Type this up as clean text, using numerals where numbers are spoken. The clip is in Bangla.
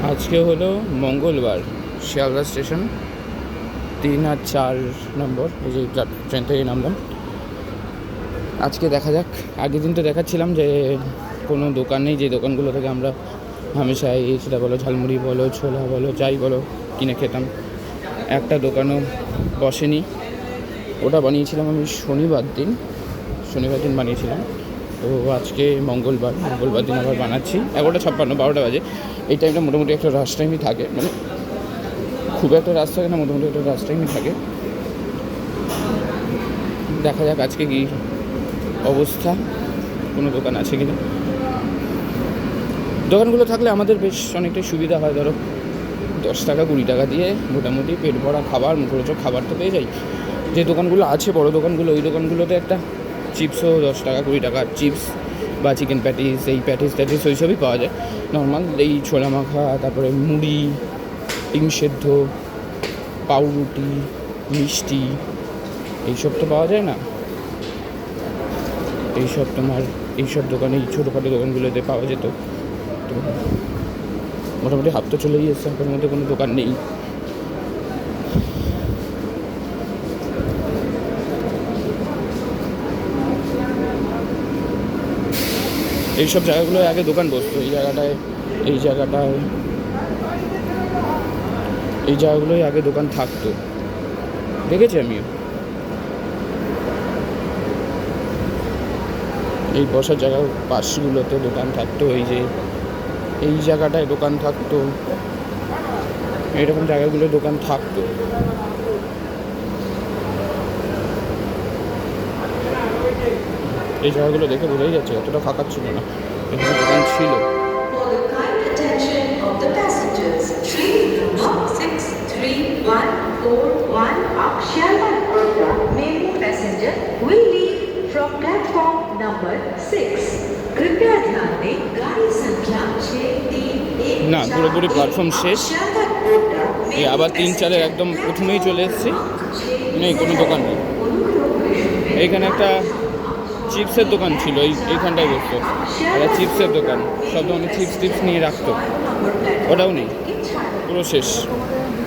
আজকে হলো মঙ্গলবার, শিয়ালদা স্টেশন 3 আর 4 নম্বর, এই যে ট্রেন থেকে নামলাম। আজকে দেখা যাক। আগের দিন তো দেখাচ্ছিলাম যে কোনো দোকান নেই, যে দোকানগুলো থেকে আমরা হামেশাই সেটা বলো ঝালমুড়ি বলো ছোলা বলো যাই বলো কিনে খেতাম, একটা দোকানও বসেনি। ওটা বানিয়েছিলাম আমি শনিবার দিন বানিয়েছিলাম। তো আজকে মঙ্গলবার দিন আবার বানাচ্ছি। 11:56, 12টা বাজে। এই টাইমটা মোটামুটি একটা রাশ টাইমই থাকে, মানে খুব একটা রাশ থাকে না, মোটামুটি একটা রাশ টাইমই থাকে। দেখা যাক আজকে কি অবস্থা, কোনো দোকান আছে কি না। দোকানগুলো থাকলে আমাদের বেশ অনেকটাই সুবিধা হয়। ধরো 10 টাকা 20 টাকা দিয়ে মোটামুটি পেট ভরা খাবার, মুখরোচক খাবার তো পেয়ে যাই। যে দোকানগুলো আছে বড় দোকানগুলো, ওই দোকানগুলোতে একটা চিপসও 10 টাকা 20 টাকার চিপস বা চিকেন প্যাটিস, এই প্যাটিস ওই সবই পাওয়া যায়। নর্মাল এই ছোলা মাখা, তারপরে মুড়ি, ডিম সেদ্ধ, পাউরুটি, মিষ্টি, এইসব তো পাওয়া যায় না। এইসব দোকানে, এই ছোটোখাটো দোকানগুলোতে পাওয়া যেত। তো মোটামুটি হাফ তো চলেই এসছে, হাফের মধ্যে কোনো দোকান নেই। এইসব জায়গাগুলোয় আগে দোকান বসতো। এই জায়গাগুলোয় আগে দোকান থাকতো, দেখেছি আমিও। এই বসার জায়গার পাশগুলোতে দোকান থাকতো, এই জায়গাটায় দোকান থাকতো, এইরকম জায়গাগুলো দোকান থাকতো। এই জায়গাগুলো দেখে বোঝাই যাচ্ছে এতটা ফাঁকা ছিল না, এখানে দোকান ছিল। না, পুরোপুরি প্ল্যাটফর্ম শেষ। এই আবার 3-4-এর একদম প্রথমেই চলে এসেছি, নেই কোনো দোকান নেই। এইখানে একটা চিপসের দোকান ছিল, এইখানটায় বসতো একটা চিপসের দোকান, সব দোকানে চিপস নিয়ে রাখতো, ওটাও নেই, পুরো শেষ।